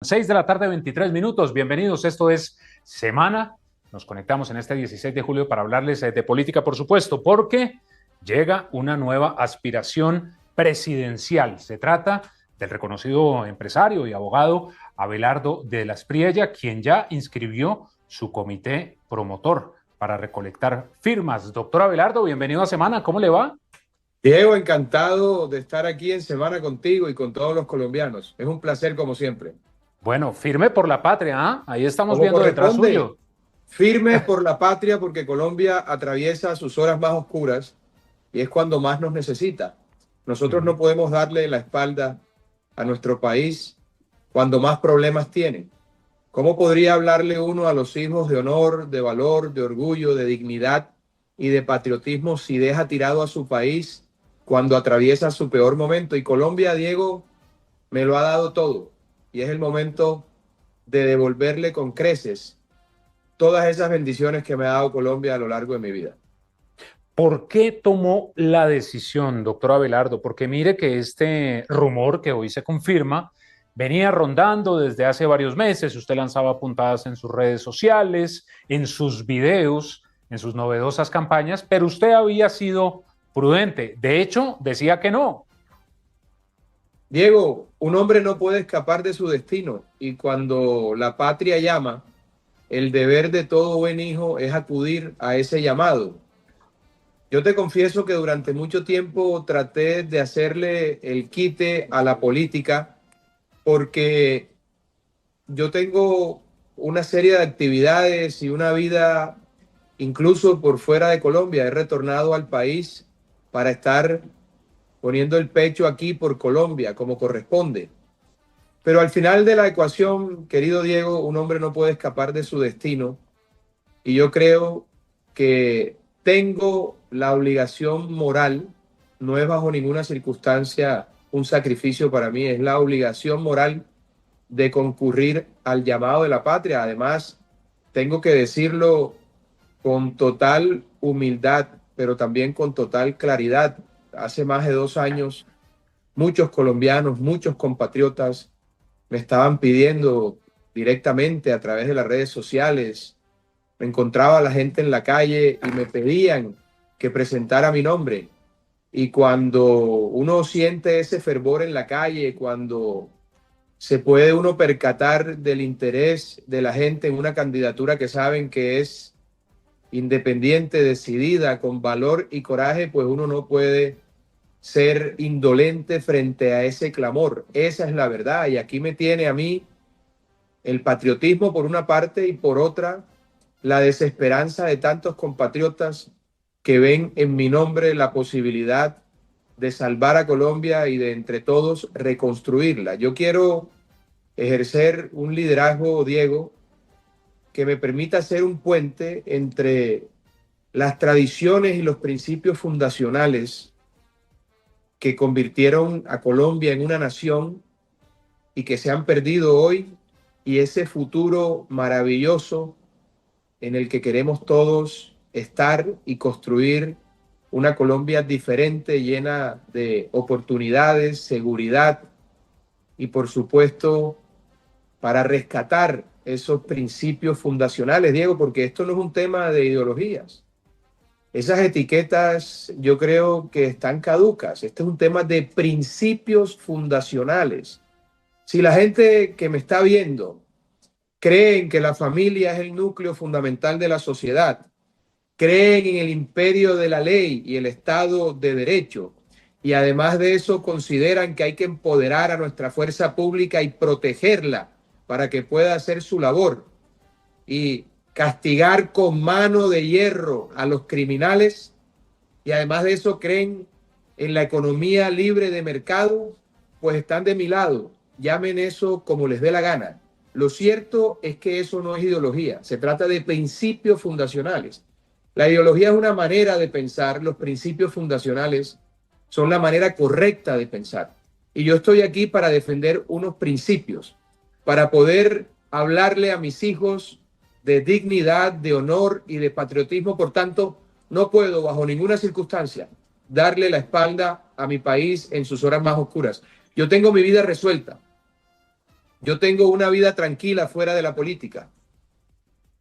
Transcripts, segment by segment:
6 de la tarde, 23 minutos. Bienvenidos. Esto es Semana. Nos conectamos en este 16 de julio para hablarles de política, por supuesto, porque llega una nueva aspiración presidencial. Se trata del reconocido empresario y abogado Abelardo de la Espriella, quien ya inscribió su comité promotor para recolectar firmas. Doctor Abelardo, bienvenido a Semana. ¿Cómo le va? Diego, encantado de estar aquí en Semana contigo y con todos los colombianos. Es un placer como siempre. Bueno, firme por la patria, ¿ah? Ahí estamos Como viendo detrás corresponde, suyo. firmes por la patria porque Colombia atraviesa sus horas más oscuras y es cuando más nos necesita. Nosotros no podemos darle la espalda a nuestro país cuando más problemas tiene. ¿Cómo podría hablarle uno a los hijos de honor, de valor, de orgullo, de dignidad y de patriotismo si deja tirado a su país cuando atraviesa su peor momento? Y Colombia, Diego, me lo ha dado todo y es el momento de devolverle con creces todas esas bendiciones que me ha dado Colombia a lo largo de mi vida. ¿Por qué tomó la decisión, doctor Abelardo? Porque mire que este rumor que hoy se confirma venía rondando desde hace varios meses. Usted lanzaba puntadas en sus redes sociales, en sus videos, en sus novedosas campañas, pero usted había sido prudente. De hecho, decía que no. Diego, un hombre no puede escapar de su destino y cuando la patria llama, el deber de todo buen hijo es acudir a ese llamado. Yo te confieso que durante mucho tiempo traté de hacerle el quite a la política porque yo tengo una serie de actividades y una vida incluso por fuera de Colombia. He retornado al país para estar poniendo el pecho aquí por Colombia como corresponde. Pero al final de la ecuación, querido Diego, un hombre no puede escapar de su destino y yo creo que tengo la obligación moral, no es bajo ninguna circunstancia un sacrificio para mí, es la obligación moral de concurrir al llamado de la patria. Además, tengo que decirlo con total humildad, pero también con total claridad. Hace más de 2 años, muchos colombianos, muchos compatriotas me estaban pidiendo directamente a través de las redes sociales. Me encontraba a la gente en la calle y me pedían que presentara mi nombre. Y cuando uno siente ese fervor en la calle, cuando se puede uno percatar del interés de la gente en una candidatura que saben que es independiente, decidida, con valor y coraje, pues uno no puede ser indolente frente a ese clamor. Esa es la verdad. Y aquí me tiene a mí el patriotismo por una parte y por otra la desesperanza de tantos compatriotas que ven en mi nombre la posibilidad de salvar a Colombia y de entre todos reconstruirla. Yo quiero ejercer un liderazgo, Diego, que me permita ser un puente entre las tradiciones y los principios fundacionales que convirtieron a Colombia en una nación y que se han perdido hoy y ese futuro maravilloso en el que queremos todos estar y construir una Colombia diferente, llena de oportunidades, seguridad y por supuesto para rescatar esos principios fundacionales, Diego, porque esto no es un tema de ideologías. Esas etiquetas yo creo que están caducas. Este es un tema de principios fundacionales. Si la gente que me está viendo creen que la familia es el núcleo fundamental de la sociedad, creen en el imperio de la ley y el Estado de Derecho, y además de eso consideran que hay que empoderar a nuestra fuerza pública y protegerla para que pueda hacer su labor y castigar con mano de hierro a los criminales, y además de eso creen en la economía libre de mercado, pues están de mi lado. Llamen eso como les dé la gana. Lo cierto es que eso no es ideología, se trata de principios fundacionales. La ideología es una manera de pensar, los principios fundacionales son la manera correcta de pensar. Y yo estoy aquí para defender unos principios, para poder hablarle a mis hijos de dignidad, de honor y de patriotismo. Por tanto, no puedo bajo ninguna circunstancia darle la espalda a mi país en sus horas más oscuras. Yo tengo mi vida resuelta. Yo tengo una vida tranquila fuera de la política,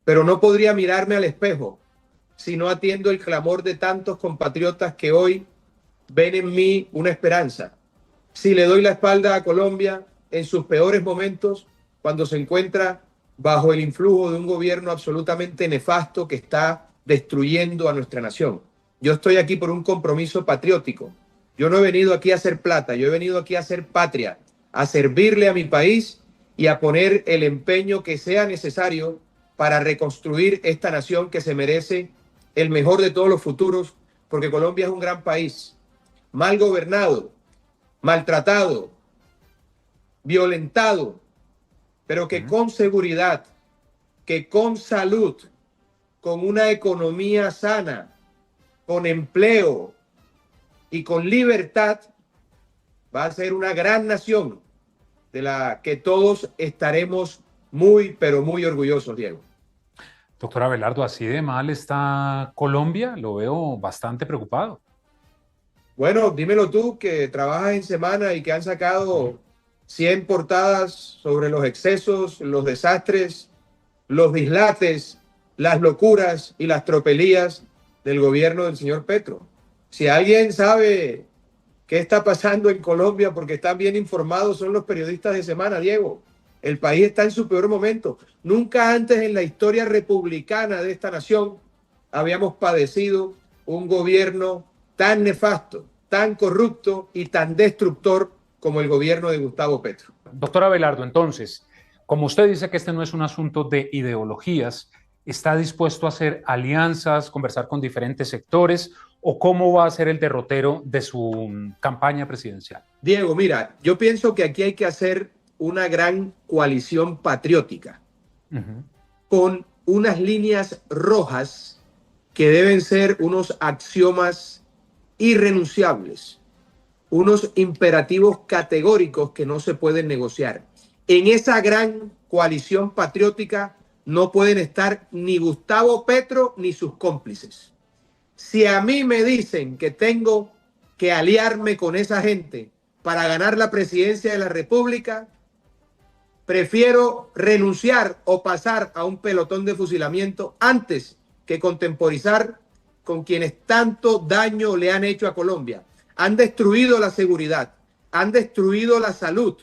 pero no podría mirarme al espejo si no atiendo el clamor de tantos compatriotas que hoy ven en mí una esperanza. Si le doy la espalda a Colombia en sus peores momentos, cuando se encuentra bajo el influjo de un gobierno absolutamente nefasto que está destruyendo a nuestra nación. Yo estoy aquí por un compromiso patriótico. Yo no he venido aquí a hacer plata, yo he venido aquí a hacer patria, a servirle a mi país y a poner el empeño que sea necesario para reconstruir esta nación que se merece el mejor de todos los futuros, porque Colombia es un gran país, mal gobernado, maltratado, violentado, pero que con seguridad, que con salud, con una economía sana, con empleo y con libertad, va a ser una gran nación de la que todos estaremos muy, pero muy orgullosos, Diego. Doctor Abelardo, ¿así de mal está Colombia? Lo veo bastante preocupado. Bueno, dímelo tú, que trabajas en Semana y que han sacado 100 portadas sobre los excesos, los desastres, los dislates, las locuras y las tropelías del gobierno del señor Petro. Si alguien sabe qué está pasando en Colombia porque están bien informados, son los periodistas de Semana, Diego. El país está en su peor momento. Nunca antes en la historia republicana de esta nación habíamos padecido un gobierno tan nefasto, tan corrupto y tan destructor como el gobierno de Gustavo Petro. Doctor Abelardo, entonces, como usted dice que este no es un asunto de ideologías, ¿está dispuesto a hacer alianzas, conversar con diferentes sectores o cómo va a ser el derrotero de su campaña presidencial? Diego, mira, yo pienso que aquí hay que hacer una gran coalición patriótica con unas líneas rojas que deben ser unos axiomas irrenunciables, unos imperativos categóricos que no se pueden negociar. En esa gran coalición patriótica no pueden estar ni Gustavo Petro ni sus cómplices. Si a mí me dicen que tengo que aliarme con esa gente para ganar la presidencia de la República, prefiero renunciar o pasar a un pelotón de fusilamiento antes que contemporizar con quienes tanto daño le han hecho a Colombia. Han destruido la seguridad, han destruido la salud,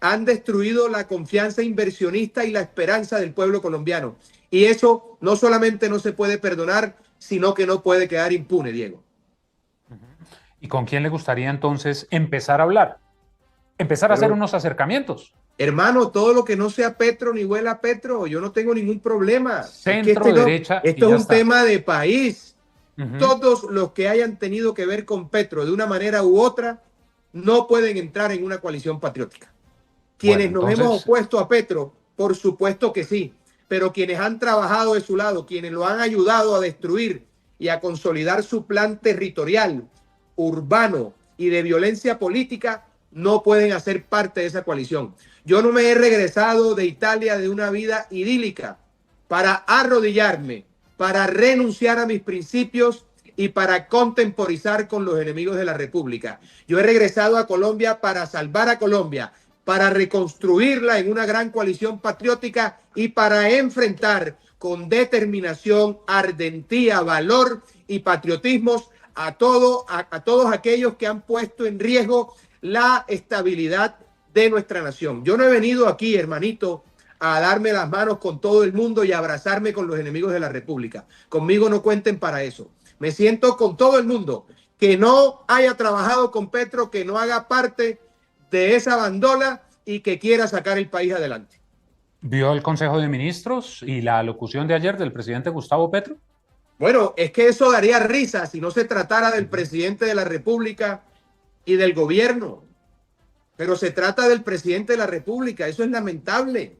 han destruido la confianza inversionista y la esperanza del pueblo colombiano. Y eso no solamente no se puede perdonar, sino que no puede quedar impune, Diego. ¿Y con quién le gustaría entonces empezar a hablar? Empezar a hacer unos acercamientos. Hermano, todo lo que no sea Petro ni huela a Petro, yo no tengo ningún problema. Centro, derecha, esto y es un tema de país. Uh-huh. Todos los que hayan tenido que ver con Petro de una manera u otra no pueden entrar en una coalición patriótica. Quienes nos hemos opuesto a Petro, por supuesto que sí, pero quienes han trabajado de su lado, quienes lo han ayudado a destruir y a consolidar su plan territorial, urbano y de violencia política, no pueden hacer parte de esa coalición. Yo no me he regresado de Italia de una vida idílica para arrodillarme, para renunciar a mis principios y para contemporizar con los enemigos de la República. Yo he regresado a Colombia para salvar a Colombia, para reconstruirla en una gran coalición patriótica y para enfrentar con determinación, ardentía, valor y patriotismos a todos aquellos que han puesto en riesgo la estabilidad de nuestra nación. Yo no he venido aquí, hermanito, a darme las manos con todo el mundo y a abrazarme con los enemigos de la República. Conmigo no cuenten para eso. Me siento con todo el mundo que no haya trabajado con Petro, que no haga parte de esa bandola y que quiera sacar el país adelante. ¿Vio el Consejo de Ministros y la alocución de ayer del presidente Gustavo Petro? Bueno, es que eso daría risa si no se tratara del presidente de la República y del gobierno. Pero se trata del presidente de la República. Eso es lamentable.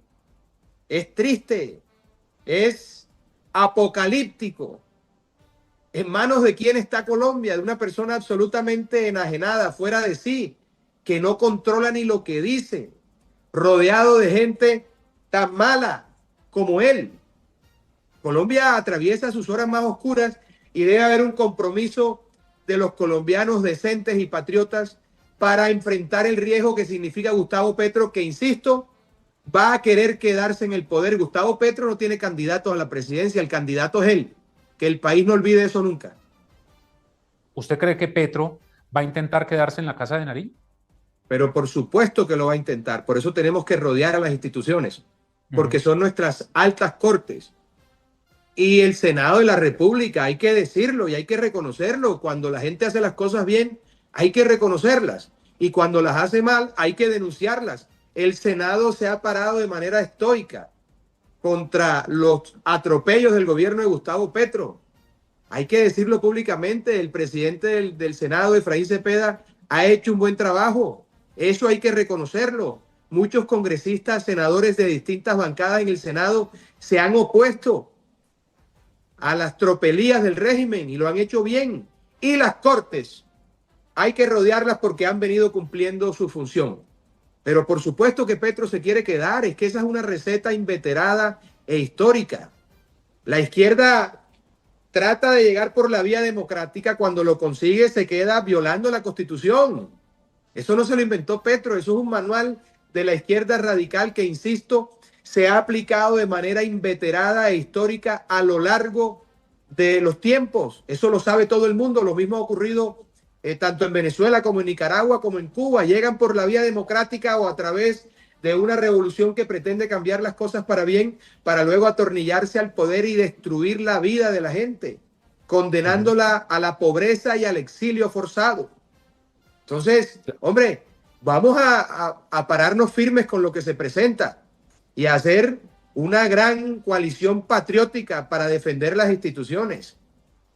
Es triste. Es apocalíptico. ¿En manos de quién está Colombia? De una persona absolutamente enajenada, fuera de sí, que no controla ni lo que dice, rodeado de gente tan mala como él. Colombia atraviesa sus horas más oscuras y debe haber un compromiso de los colombianos decentes y patriotas para enfrentar el riesgo que significa Gustavo Petro, que, insisto, va a querer quedarse en el poder. Gustavo Petro no tiene candidato a la presidencia, el candidato es él. Que el país no olvide eso nunca. ¿Usted cree que Petro va a intentar quedarse en la Casa de Nariño? Pero por supuesto que lo va a intentar. Por eso tenemos que rodear a las instituciones, porque Ujú. son nuestras altas cortes. Y el Senado de la República, hay que decirlo y hay que reconocerlo. Cuando la gente hace las cosas bien, hay que reconocerlas. Y cuando las hace mal, hay que denunciarlas. El Senado se ha parado de manera estoica contra los atropellos del gobierno de Gustavo Petro. Hay que decirlo públicamente, el presidente del Senado, Efraín Cepeda, ha hecho un buen trabajo. Eso hay que reconocerlo. Muchos congresistas, senadores de distintas bancadas en el Senado se han opuesto a las tropelías del régimen y lo han hecho bien. Y las cortes, hay que rodearlas porque han venido cumpliendo su función. Pero por supuesto que Petro se quiere quedar, es que esa es una receta inveterada e histórica. La izquierda trata de llegar por la vía democrática, cuando lo consigue se queda violando la Constitución. Eso no se lo inventó Petro, eso es un manual de la izquierda radical que, insisto, se ha aplicado de manera inveterada e histórica a lo largo de los tiempos. Eso lo sabe todo el mundo. Lo mismo ha ocurrido tanto en Venezuela como en Nicaragua como en Cuba. Llegan por la vía democrática o a través de una revolución que pretende cambiar las cosas para bien, para luego atornillarse al poder y destruir la vida de la gente, Ujú. condenándola a la pobreza y al exilio forzado. Entonces, hombre, vamos a pararnos firmes con lo que se presenta y a hacer una gran coalición patriótica para defender las instituciones.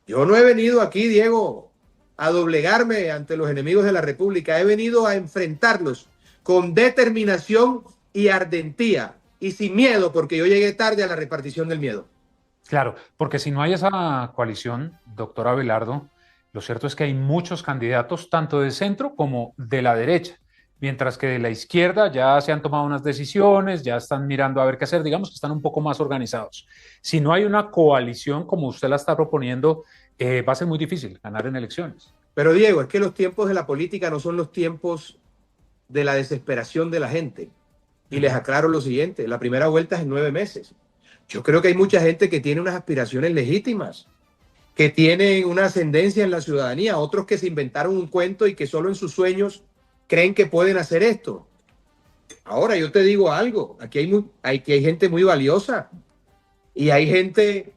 Yo no he venido aquí, Diego, a doblegarme ante los enemigos de la República. He venido a enfrentarlos con determinación y ardentía y sin miedo, porque yo llegué tarde a la repartición del miedo. Claro, porque si no hay esa coalición, doctor Abelardo, lo cierto es que hay muchos candidatos, tanto de centro como de la derecha, mientras que de la izquierda ya se han tomado unas decisiones, ya están mirando a ver qué hacer, digamos que están un poco más organizados. Si no hay una coalición como usted la está proponiendo, va a ser muy difícil ganar en elecciones. Pero Diego, es que los tiempos de la política no son los tiempos de la desesperación de la gente. Y les Ujú. aclaro lo siguiente, la primera vuelta es en 9 meses. Yo creo que hay mucha gente que tiene unas aspiraciones legítimas, que tienen una ascendencia en la ciudadanía, otros que se inventaron un cuento y que solo en sus sueños creen que pueden hacer esto. Ahora yo te digo algo, aquí hay gente muy valiosa y hay gente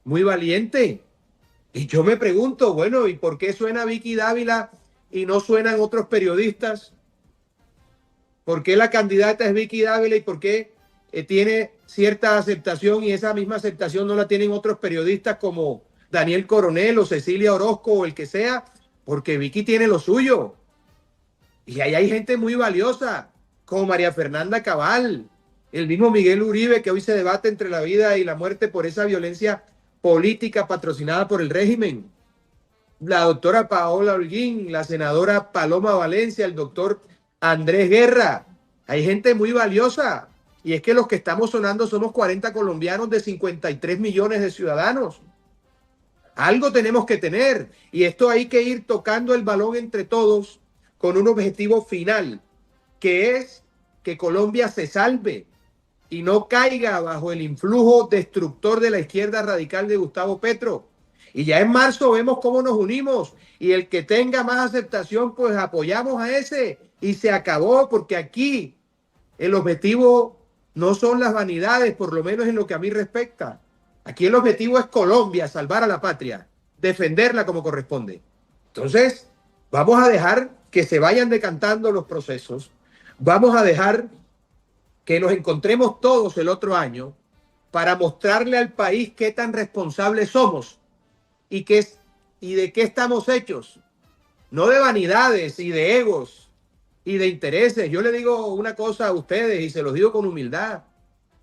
muy valiente. Y yo me pregunto, bueno, ¿y por qué suena Vicky Dávila y no suenan otros periodistas? ¿Por qué la candidata es Vicky Dávila y por qué tiene cierta aceptación y esa misma aceptación no la tienen otros periodistas como Daniel Coronel o Cecilia Orozco o el que sea? Porque Vicky tiene lo suyo. Y ahí hay gente muy valiosa, como María Fernanda Cabal, el mismo Miguel Uribe, que hoy se debate entre la vida y la muerte por esa violencia política patrocinada por el régimen. La doctora Paola Holguín, la senadora Paloma Valencia, el doctor Andrés Guerra. Hay gente muy valiosa. Y es que los que estamos sonando somos 40 colombianos de 53 millones de ciudadanos. Algo tenemos que tener. Y esto hay que ir tocando el balón entre todos con un objetivo final, que es que Colombia se salve y no caiga bajo el influjo destructor de la izquierda radical de Gustavo Petro. Y ya en marzo vemos cómo nos unimos y el que tenga más aceptación, pues apoyamos a ese y se acabó, porque aquí el objetivo no son las vanidades, por lo menos en lo que a mí respecta. Aquí el objetivo es Colombia, salvar a la patria, defenderla como corresponde. Entonces, vamos a dejar que se vayan decantando los procesos, vamos a dejar que nos encontremos todos el otro año para mostrarle al país qué tan responsables somos y, y de qué estamos hechos. No de vanidades y de egos y de intereses. Yo le digo una cosa a ustedes y se los digo con humildad.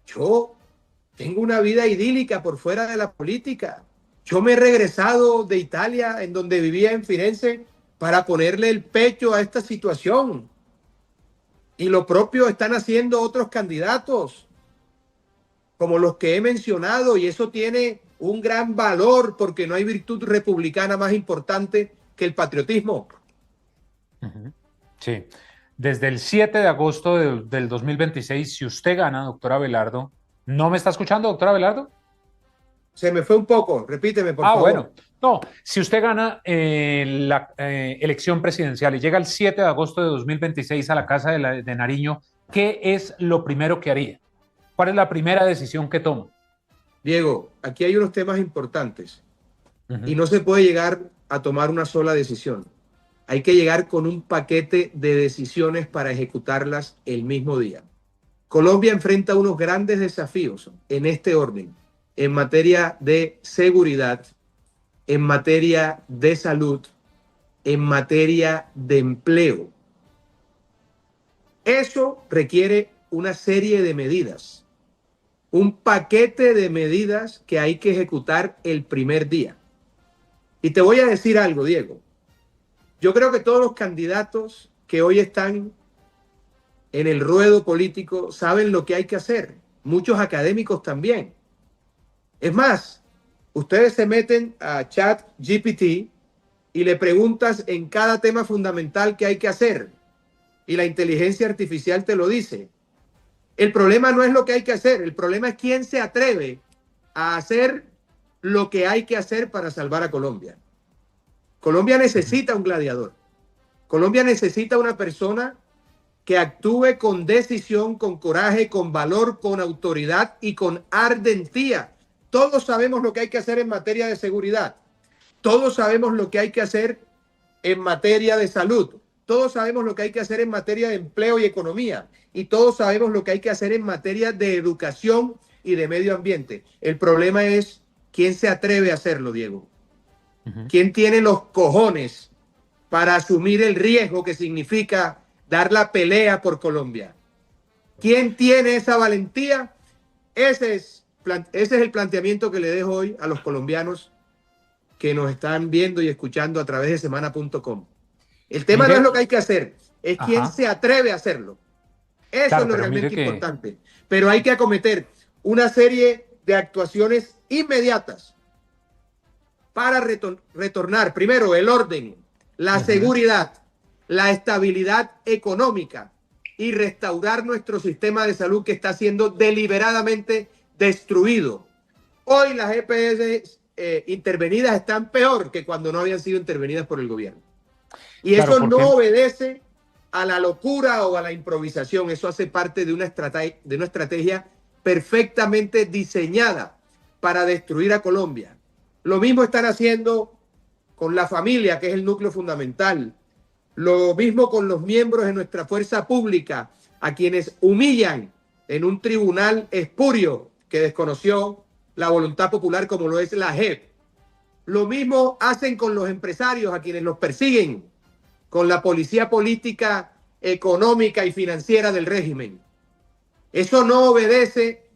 Yo tengo una vida idílica por fuera de la política. Yo me he regresado de Italia, en donde vivía en Firenze, para ponerle el pecho a esta situación. Y lo propio están haciendo otros candidatos, como los que he mencionado, y eso tiene un gran valor porque no hay virtud republicana más importante que el patriotismo. Ujú. Sí. Desde el 7 de agosto del 2026, si usted gana, doctora Abelardo, ¿no me está escuchando, doctora Abelardo? Se me fue un poco, repíteme, por Ah, favor. bueno. No, si usted gana la elección presidencial y llega el 7 de agosto de 2026 a la Casa de Nariño, ¿qué es lo primero que haría? ¿Cuál es la primera decisión que toma? Diego, aquí hay unos temas importantes y Ujú. no se puede llegar a tomar una sola decisión. Hay que llegar con un paquete de decisiones para ejecutarlas el mismo día. Colombia enfrenta unos grandes desafíos en este orden, en materia de seguridad, en materia de salud, en materia de empleo. Eso requiere una serie de medidas, un paquete de medidas que hay que ejecutar el primer día. Y te voy a decir algo, Diego. Yo creo que todos los candidatos que hoy están en el ruedo político saben lo que hay que hacer. Muchos académicos también. Es más, ustedes se meten a Chat GPT y le preguntas en cada tema fundamental qué hay que hacer. Y la inteligencia artificial te lo dice. El problema no es lo que hay que hacer, el problema es quién se atreve a hacer lo que hay que hacer para salvar a Colombia. Colombia Ujú. necesita un gladiador. Colombia necesita una persona que actúe con decisión, con coraje, con valor, con autoridad y con ardentía. Todos sabemos lo que hay que hacer en materia de seguridad. Todos sabemos lo que hay que hacer en materia de salud. Todos sabemos lo que hay que hacer en materia de empleo y economía. Y todos sabemos lo que hay que hacer en materia de educación y de medio ambiente. El problema es quién se atreve a hacerlo, Diego. Ujú. ¿Quién tiene los cojones para asumir el riesgo que significa dar la pelea por Colombia? ¿Quién tiene esa valentía? Ese es el planteamiento que le dejo hoy a los colombianos que nos están viendo y escuchando a través de semana.com. El tema no es Mire, lo que hay que hacer, es quién ajá, se atreve a hacerlo. Eso es claro, lo pero mire realmente que, importante. Pero hay que acometer una serie de actuaciones inmediatas para retornar, primero, el orden, la ujú, seguridad, la estabilidad económica y restaurar nuestro sistema de salud que está siendo deliberadamente destruido. Hoy las EPS intervenidas están peor que cuando no habían sido intervenidas por el gobierno. Y claro, eso no porque, obedece a la locura o a la improvisación, eso hace parte de una estrategia perfectamente diseñada para destruir a Colombia. Lo mismo están haciendo con la familia, que es el núcleo fundamental. Lo mismo con los miembros de nuestra fuerza pública, a quienes humillan en un tribunal espurio que desconoció la voluntad popular como lo es la JEP. Lo mismo hacen con los empresarios, a quienes los persiguen con la policía política, económica y financiera del régimen. Eso no obedece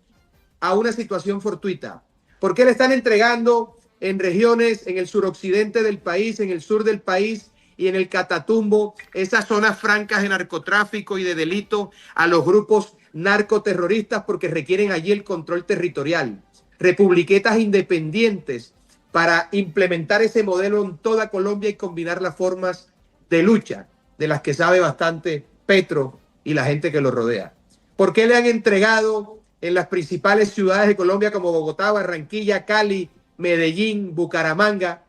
a una situación fortuita. ¿Por qué le están entregando en regiones, en el suroccidente del país, en el sur del país y en el Catatumbo, esas zonas francas de narcotráfico y de delito a los grupos narcoterroristas? Porque requieren allí el control territorial. Republiquetas independientes para implementar ese modelo en toda Colombia y combinar las formas de lucha de las que sabe bastante Petro y la gente que lo rodea. ¿Por qué le han entregado en las principales ciudades de Colombia como Bogotá, Barranquilla, Cali, Medellín, Bucaramanga,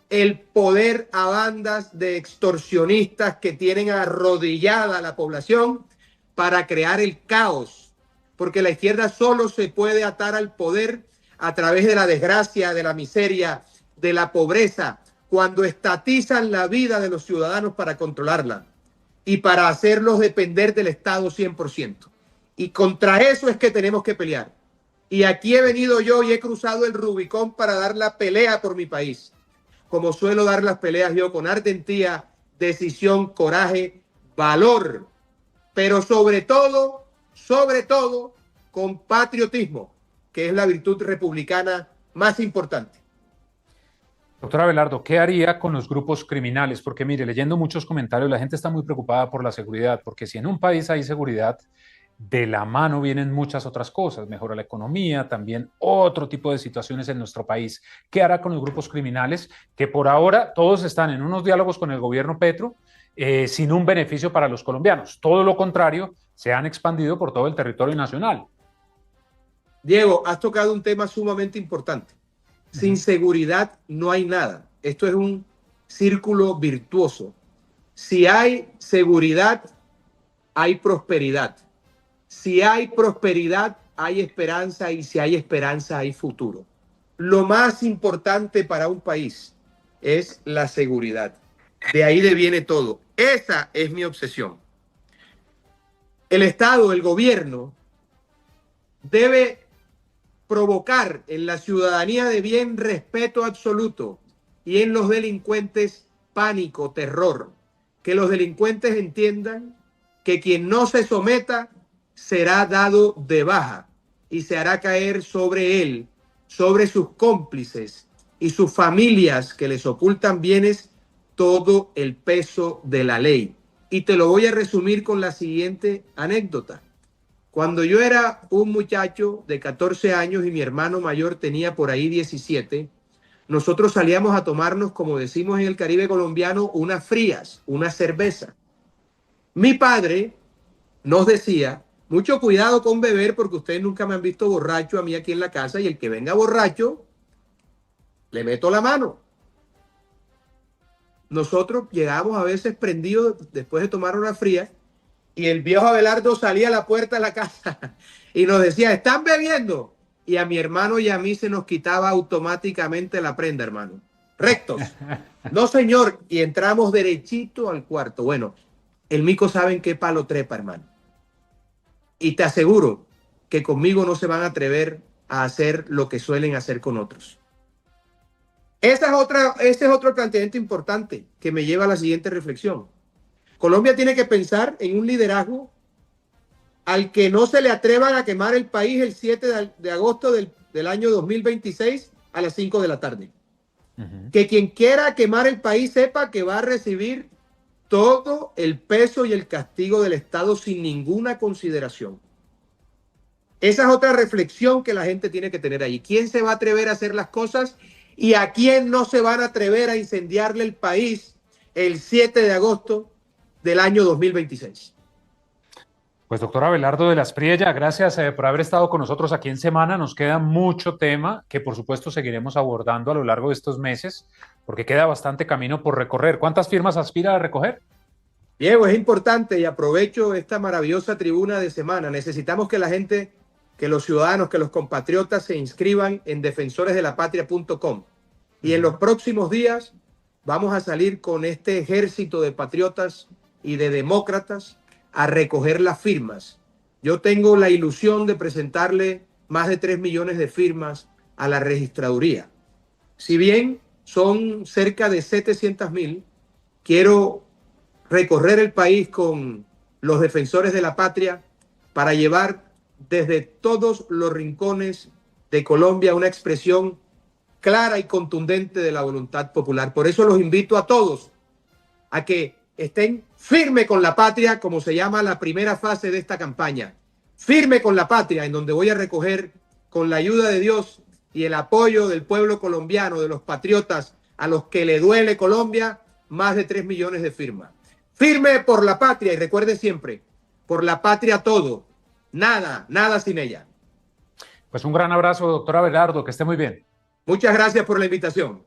el poder a bandas de extorsionistas que tienen arrodillada a la población para crear el caos? Porque la izquierda solo se puede atar al poder a través de la desgracia, de la miseria, de la pobreza, cuando estatizan la vida de los ciudadanos para controlarla y para hacerlos depender del Estado 100%. Y contra eso es que tenemos que pelear. Y aquí he venido yo y he cruzado el Rubicón para dar la pelea por mi país, como suelo dar las peleas yo, con ardentía, decisión, coraje, valor, pero sobre todo, con patriotismo, que es la virtud republicana más importante. doctora Abelardo, ¿qué haría con los grupos criminales? Porque mire, leyendo muchos comentarios, la gente está muy preocupada por la seguridad, porque si en un país hay seguridad, de la mano vienen muchas otras cosas, mejora la economía, también otro tipo de situaciones en nuestro país. ¿Qué hará con los grupos criminales? Que por ahora todos están en unos diálogos con el gobierno Petro sin un beneficio para los colombianos. Todo lo contrario, se han expandido por todo el territorio nacional. Diego, has tocado un tema sumamente importante. Sin seguridad no hay nada. Esto es un círculo virtuoso. Si hay seguridad, hay prosperidad. Si hay prosperidad, hay esperanza, y si hay esperanza, hay futuro. Lo más importante para un país es la seguridad. De ahí viene todo. Esa es mi obsesión. El Estado, el gobierno, debe provocar en la ciudadanía de bien respeto absoluto y en los delincuentes pánico, terror. Que los delincuentes entiendan que quien no se someta será dado de baja y se hará caer sobre él, sobre sus cómplices y sus familias que les ocultan bienes, todo el peso de la ley. Y te lo voy a resumir con la siguiente anécdota. Cuando yo era un muchacho de 14 años y mi hermano mayor tenía por ahí 17, nosotros salíamos a tomarnos, como decimos en el Caribe colombiano, unas frías, una cerveza. Mi padre nos decía, mucho cuidado con beber porque ustedes nunca me han visto borracho a mí aquí en la casa y el que venga borracho, le meto la mano. Nosotros llegábamos a veces prendidos después de tomar una fría y el viejo Abelardo salía a la puerta de la casa y nos decía, ¿están bebiendo? Y a mi hermano y a mí se nos quitaba automáticamente la prenda, hermano. Rectos. No, señor. Y entramos derechito al cuarto. Bueno, el mico sabe en qué palo trepa, hermano. Y te aseguro que conmigo no se van a atrever a hacer lo que suelen hacer con otros. Ese es otro planteamiento importante que me lleva a la siguiente reflexión. Colombia tiene que pensar en un liderazgo al que no se le atrevan a quemar el país el 7 de agosto del año 2026 a las 5 de la tarde. Que quien quiera quemar el país sepa que va a recibir todo el peso y el castigo del Estado sin ninguna consideración. Esa es otra reflexión que la gente tiene que tener ahí. ¿Quién se va a atrever a hacer las cosas y a quién no se van a atrever a incendiarle el país el 7 de agosto del año 2026? Pues doctor Abelardo de la Espriella, gracias por haber estado con nosotros aquí en Semana. Nos queda mucho tema que por supuesto seguiremos abordando a lo largo de estos meses porque queda bastante camino por recorrer. ¿Cuántas firmas aspira a recoger? Diego, es importante y aprovecho esta maravillosa tribuna de Semana. Necesitamos que la gente, que los ciudadanos, que los compatriotas se inscriban en defensoresdelapatria.com. Y en los próximos días vamos a salir con este ejército de patriotas y de demócratas a recoger las firmas. Yo tengo la ilusión de presentarle más de 3 millones de firmas a la registraduría. Si bien son cerca de 700.000, quiero recorrer el país con los defensores de la patria para llevar desde todos los rincones de Colombia una expresión clara y contundente de la voluntad popular. Por eso los invito a todos a que estén firme con la patria, como se llama la primera fase de esta campaña. Firme con la patria, en donde voy a recoger con la ayuda de Dios y el apoyo del pueblo colombiano, de los patriotas a los que le duele Colombia, más de 3 millones de firmas. Firme por la patria y recuerde siempre, por la patria todo, nada, nada sin ella. Pues un gran abrazo, doctor Abelardo, que esté muy bien. Muchas gracias por la invitación.